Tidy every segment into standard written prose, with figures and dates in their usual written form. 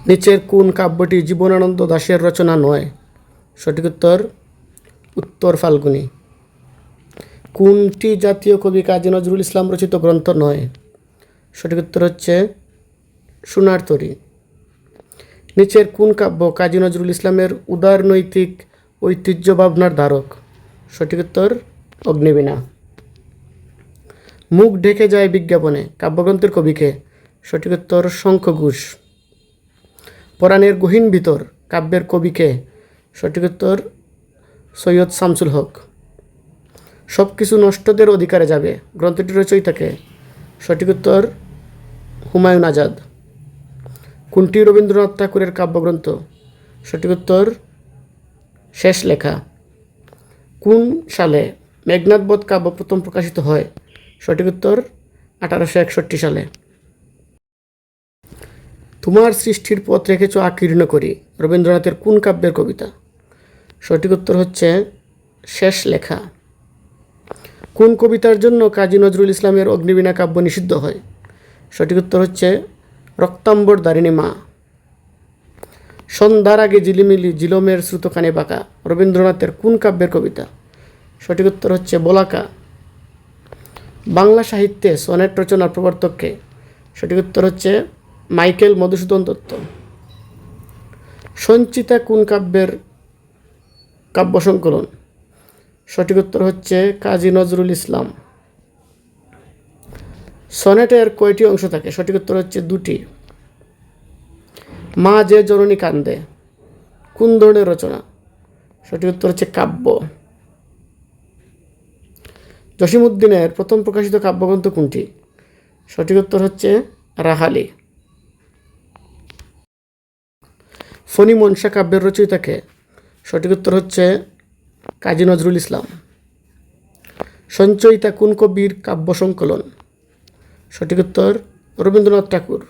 নিচের কোন কাব্যটি জীবনানন্দ দাশের রচনা নয়? সঠিক উত্তর উত্তর ফাল্গুনী। কোনটি জাতীয় কবি কাজী নজরুল ইসলাম রচিত গ্রন্থ নয়? সঠিক উত্তর হচ্ছে সোনার তরী। নিচের কোন কাব্য কাজী নজরুল ইসলামের উদার নৈতিক ঐতিহ্য ভাবনার ধারক? সঠিক উত্তর অগ্নিবীণা। মুখ ঢেকে যায় বিজ্ঞাপনে কাব্যগ্রন্থের কবিকে? সঠিক উত্তর শঙ্খ ঘোষ। পরাণের গহীন ভিতর কাব্যের কবিকে? সঠিক উত্তর সৈয়দ শামসুল হক। সব কিছু নষ্টদের অধিকারে যাবে গ্রন্থটির রচয়িতাকে? সঠিক উত্তর হুমায়ুন আজাদ। কোনটি রবীন্দ্রনাথ ঠাকুরের কাব্যগ্রন্থ? সঠিক উত্তর শেষ লেখা। কোন সালে মেঘনাদ বধ কাব্য প্রথম প্রকাশিত হয়? সঠিক উত্তর 1861 সালে। তোমার সৃষ্টির পথ রেখেছ আকীর্ণ করি রবীন্দ্রনাথের কোন কাব্যের কবিতা? সঠিক উত্তর হচ্ছে শেষ লেখা। কোন কবিতার জন্য কাজী নজরুল ইসলামের অগ্নিবীণা কাব্য নিষিদ্ধ হয়? সঠিক উত্তর হচ্ছে রক্তাম্বর দারিণী মা। সন্ধ্যার আগে ঝিলিমিলি ঝিলমের শ্রুতকানে বাঁকা রবীন্দ্রনাথের কোন কাব্যের কবিতা? সঠিক উত্তর হচ্ছে বলাকা। বাংলা সাহিত্যে সনেট রচনার প্রবর্তককে? সঠিক উত্তর হচ্ছে মাইকেল মধুসূদন দত্ত। সঞ্চিতা কোন কাব্যের কাব্য সংকলন? সঠিক উত্তর হচ্ছে কাজী নজরুল ইসলাম। সনেটের কয়টি অংশ থাকে? সঠিক উত্তর হচ্ছে 2টি। মা যে জননী কান্দে কোন ধরনের রচনা? সঠিক উত্তর হচ্ছে কাব্য। জসিমউদ্দিনের প্রথম প্রকাশিত কাব্যগ্রন্থ কোনটি? সঠিক উত্তর হচ্ছে রাহালি। ফণী মনসা কাব্যের রচয়িতাকে? সঠিক উত্তর হচ্ছে কাজী নজরুল ইসলাম। সঞ্চয়িতা কোন কবির কাব্য সংকলন? সঠিক উত্তর রবীন্দ্রনাথ ঠাকুর।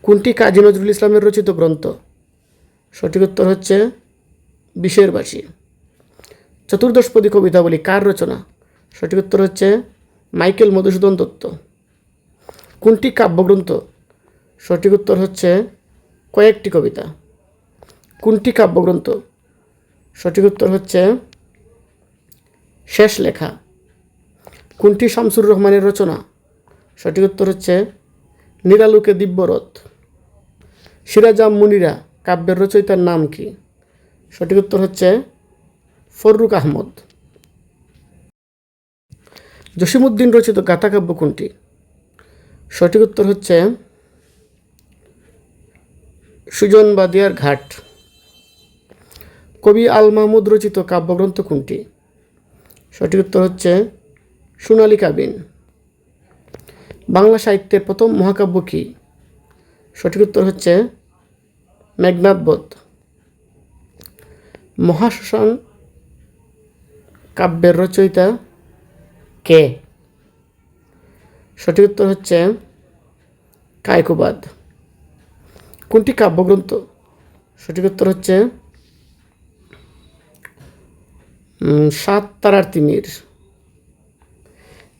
কোনটি কাজী নজরুল ইসলামের রচিত গ্রন্থ? সঠিক উত্তর হচ্ছে বিষের বাসী। চতুর্দশপদী কবিতাবলী কার রচনা? সঠিক উত্তর হচ্ছে মাইকেল মধুসূদন দত্ত। কোনটি কাব্যগ্রন্থ? সঠিক উত্তর হচ্ছে কয়েকটি কবিতা। কোনটি কাব্যগ্রন্থ? সঠিক উত্তর হচ্ছে শেষ লেখা। কোনটি শামসুর রহমানের রচনা? সঠিক উত্তর হচ্ছে নিরালোকে দিব্যরথ। সিরাজাম মুনিরা কাব্যের রচয়িতার নাম কি? সঠিক উত্তর হচ্ছে ফররুখ আহমদ। জসিমউদ্দিন রচিত গাথা কাব্য কোনটি? সঠিক উত্তর হচ্ছে সুজন বাদিয়ার ঘাট। কবি আল মাহমুদ রচিত কাব্যগ্রন্থ কোনটি? সঠিক উত্তর হচ্ছে সোনালী কাবিন। বাংলা সাহিত্যের প্রথম মহাকাব্য কি? সঠিক উত্তর হচ্ছে মেঘনাদ বধ। মহাশ্মশান কাব্যের রচয়িতা কে? সঠিক উত্তর হচ্ছে কায়কোবাদ। কোনটি কাব্যগ্রন্থ? সঠিক উত্তর হচ্ছে সাত তারার তিমির।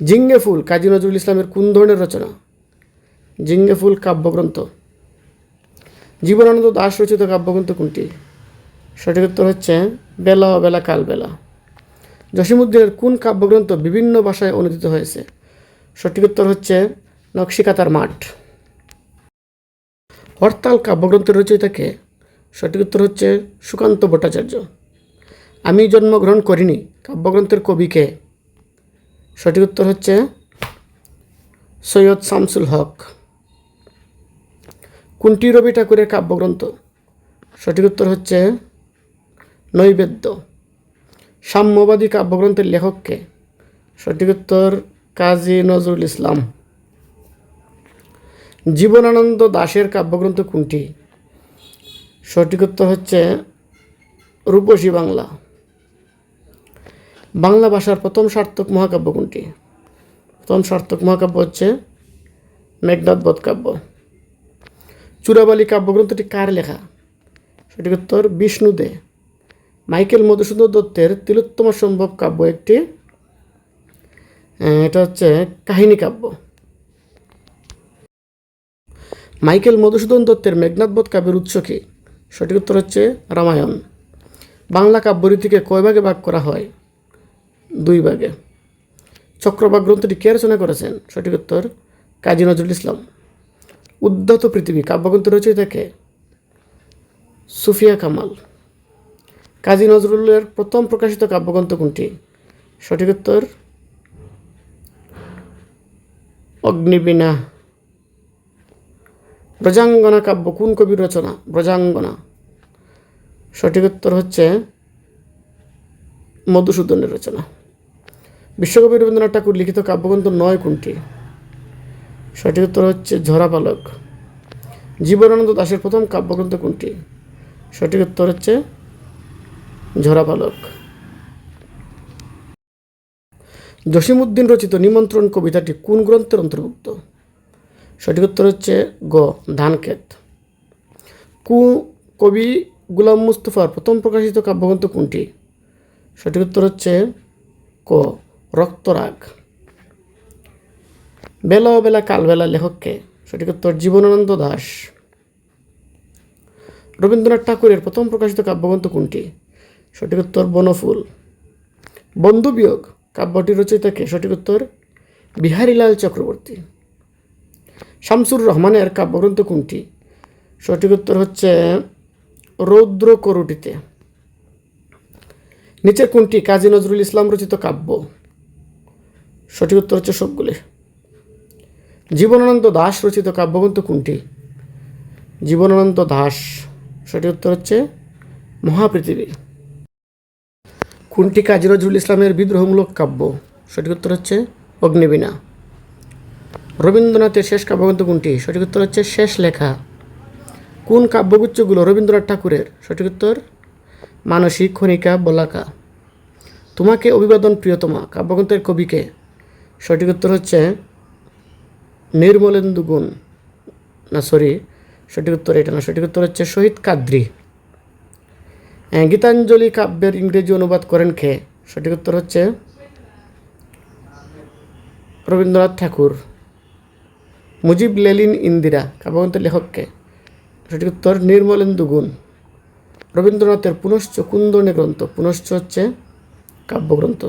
জিঙ্গে ফুল কাজী নজরুল ইসলামের কোন ধরনের রচনা? জিঙ্গে ফুল কাব্যগ্রন্থ। জীবনানন্দ দাশ রচিত কাব্যগ্রন্থ কোনটি? সঠিক উত্তর হচ্ছে বেলা অবেলা কালবেলা। জসিমউদ্দিনের কোন কাব্যগ্রন্থ বিভিন্ন ভাষায় অনুদিত হয়েছে? সঠিক উত্তর হচ্ছে নকশিকাতার মাঠ। হরতাল কাব্যগ্রন্থের রচয়িতাকে? সঠিক উত্তর হচ্ছে সুকান্ত ভট্টাচার্য। আমি জন্মগ্রহণ করিনি কাব্যগ্রন্থের কবিকে? সঠিক উত্তর হচ্ছে সৈয়দ শামসুল হক। কোনটি রবি ঠাকুরের কাব্যগ্রন্থ? সঠিক উত্তর হচ্ছে নৈবেদ্য। সাম্যবাদী কাব্যগ্রন্থের লেখককে? সঠিক উত্তর কাজী নজরুল ইসলাম। জীবনানন্দ দাশের কাব্যগ্রন্থ কোনটি? সঠিক উত্তর হচ্ছে রূপসী বাংলা। বাংলা ভাষার প্রথম সার্থক মহাকাব্য কোনটি? প্রথম সার্থক মহাকাব্য হচ্ছে মেঘনাদ বধ কাব্য। চূড়াবালি কাব্যগ্রন্থটি কার লেখা? সঠিক উত্তর বিষ্ণু দে। মাইকেল মধুসূদন দত্তের তিলোত্তম সম্ভব কাব্য একটি এটা হচ্ছে কাহিনী কাব্য। মাইকেল মধুসূদন দত্তের মেঘনাদবধ কাব্যের উৎস কী? সঠিক উত্তর হচ্ছে রামায়ণ। বাংলা কাব্যরীতিকে কয় ভাগে ভাগ করা হয়? 2 ভাগে। চক্রবাক গ্রন্থটি কে রচনা করেছেন? সঠিক উত্তর কাজী নজরুল ইসলাম। উদ্ধত পৃথিবী কাব্যগ্রন্থ রচয়িতা কে? সুফিয়া কামাল। কাজী নজরুলের প্রথম প্রকাশিত কাব্যগ্রন্থ কোনটি? সঠিক উত্তর অগ্নিবীণা। ব্রজাঙ্গনা কাব্য কোন কবির রচনা? ব্রজাঙ্গনা। সঠিক উত্তর হচ্ছে মধুসূদনের রচনা। বিশ্বকবি রবীন্দ্রনাথ ঠাকুর লিখিত কাব্যগ্রন্থ 9 কোনটি? সঠিক উত্তর হচ্ছে ঝরাপালক। জীবনানন্দ দাশের প্রথম কাব্যগ্রন্থ কোনটি? সঠিক উত্তর হচ্ছে ঝরাপালক। জসীমউদ্দীন রচিত নিমন্ত্রণ কবিতাটি কোন গ্রন্থের অন্তর্ভুক্ত? সঠিক উত্তর হচ্ছে গ ধানক্ষেত। কবি গুলাম মুস্তফার প্রথম প্রকাশিত কাব্যগ্রন্থ কোনটি? সঠিক উত্তর হচ্ছে ক রক্তরাগ। বেলা ও বেলা কালবেলা লেখককে? সঠিক উত্তর জীবনানন্দ দাশ। রবীন্দ্রনাথ ঠাকুরের প্রথম প্রকাশিত কাব্যগ্রন্থ কোনটি? সঠিক উত্তর বনফুল। বন্ধুবিয়োগ কাব্যটির রচয়িতাকে? সঠিক উত্তর বিহারীলাল চক্রবর্তী। শামসুর রহমানের কাব্যগ্রন্থ কোনটি? সঠিক উত্তর হচ্ছে রৌদ্র করুটিতে। নিচের কোনটি কাজী নজরুল ইসলাম রচিত কাব্য? সঠিক উত্তর হচ্ছে সবগুলি। জীবনানন্দ দাশ রচিত কাব্যগ্রন্থ কোনটি? জীবনানন্দ দাশ। সঠিক উত্তর হচ্ছে মহাপৃথিবী। কোনটি কাজী নজরুল ইসলামের বিদ্রোহমূলক কাব্য? সঠিক উত্তর হচ্ছে অগ্নিবীণা। রবীন্দ্রনাথের শেষ কাব্যগ্রন্থ কোনটি? সঠিক উত্তর হচ্ছে শেষ লেখা। কোন কাব্যগুচ্ছগুলো রবীন্দ্রনাথ ঠাকুরের? সঠিক উত্তর মানসিক, খনিকা, বলাকা। তোমাকে অভিবাদন প্রিয়তমা কাব্যগ্রন্থের কবিকে? সঠিক উত্তর হচ্ছে নির্মলেন্দু গুণ। সঠিক উত্তর এটা না, সঠিক উত্তর হচ্ছে শহীদ কাদ্রি। গীতাঞ্জলি কাব্যের ইংরেজি অনুবাদ করেন কে? সঠিক উত্তর হচ্ছে রবীন্দ্রনাথ ঠাকুর। মুজিব লেনিন ইন্দিরা কাব্যগ্রন্থের লেখককে? সঠিক উত্তর নির্মলেন্দু গুণ। রবীন্দ্রনাথের পুনশ্চ কোন ধরনের গ্রন্থ? পুনশ্চ হচ্ছে কাব্যগ্রন্থ।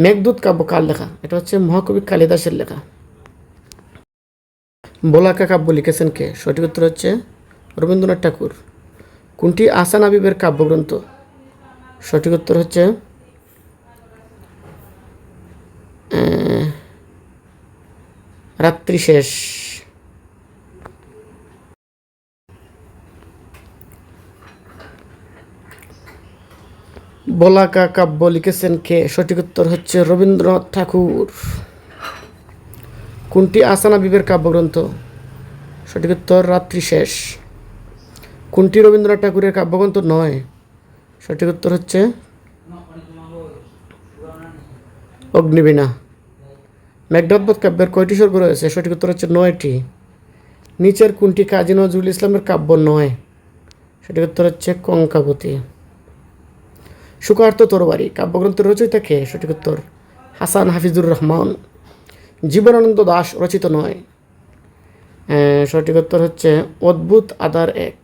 মেঘদূত কাব্য কার লেখা? এটা হচ্ছে মহাকবি কালিদাসের লেখা। বলাকা কাব্য লিখেছেন কে? সঠিক উত্তর হচ্ছে রবীন্দ্রনাথ ঠাকুর। কোনটি আহসান হাবীবের কাব্যগ্রন্থ? সঠিক উত্তর হচ্ছে রাত্রি শেষ। বলাকা কাব্য লিখেছেন কে? সঠিক উত্তর হচ্ছে রবীন্দ্রনাথ ঠাকুর। কোনটি আহসান হাবীবের কাব্যগ্রন্থ? সঠিক উত্তর রাত্রি শেষ। কোনটি রবীন্দ্রনাথ ঠাকুরের কাব্যগ্রন্থ নয়? সঠিক উত্তর হচ্ছে অগ্নিবীণা। মেঘনাদবধ কাব্যের কয়টি স্বর্গ রয়েছে? সঠিক উত্তর হচ্ছে 9টি। নিচের কোনটি কাজী নজরুল ইসলামের কাব্য নয়? সঠিক উত্তর হচ্ছে কঙ্কাবতী। সুকার্ত তরবারি কাব্যগ্রন্থের রচয়িতা কে? সঠিক উত্তর হাসান হাফিজুর রহমান। জীবনানন্দ দাশ রচিত নয়? সঠিক উত্তর হচ্ছে অদ্ভুত আধার 1।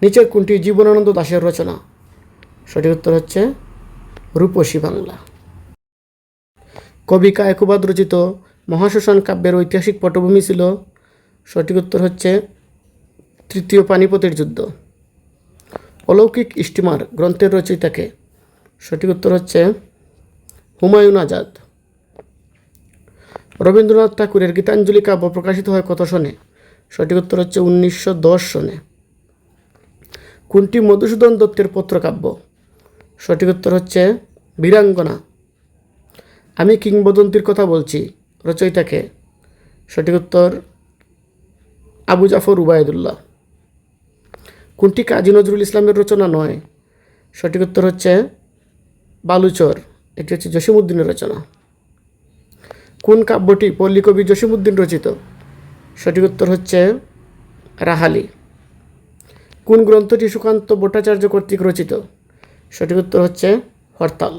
নিচের কোনটি জীবনানন্দ দাশের রচনা? সঠিক উত্তর হচ্ছে রূপসী বাংলা। কবি কায়কোবাদ রচিত মহাশ্মশান কাব্যের ঐতিহাসিক পটভূমি ছিল? সঠিক উত্তর হচ্ছে তৃতীয় পানিপতের যুদ্ধ। অলৌকিক স্টিমার গ্রন্থের রচয়িতাকে? সঠিক উত্তর হচ্ছে হুমায়ুন আজাদ। রবীন্দ্রনাথ ঠাকুরের গীতাঞ্জলি কাব্য প্রকাশিত হয় কত সনে? সঠিক উত্তর হচ্ছে 1910 সনে। কোনটি মধুসূদন দত্তের পত্রকাব্য? সঠিক উত্তর হচ্ছে বীরাঙ্গনা। আমি কিংবদন্তির কথা বলছি রচয়িতাকে? সঠিক উত্তর আবু জাফর উবায়দুল্লাহ। কোনটি কাজী নজরুল ইসলামের রচনা নয়? সঠিক উত্তর হচ্ছে বালুচর। এটি হচ্ছে জসীমউদ্দিনের রচনা। কোন কাব্যটি পল্লী কবি জসীমউদ্দিন রচিত? সঠিক উত্তর হচ্ছে রাহালি। কোন গ্রন্থটি সুকান্ত ভট্টাচার্য কর্তৃক রচিত? সঠিক উত্তর হচ্ছে হরতাল।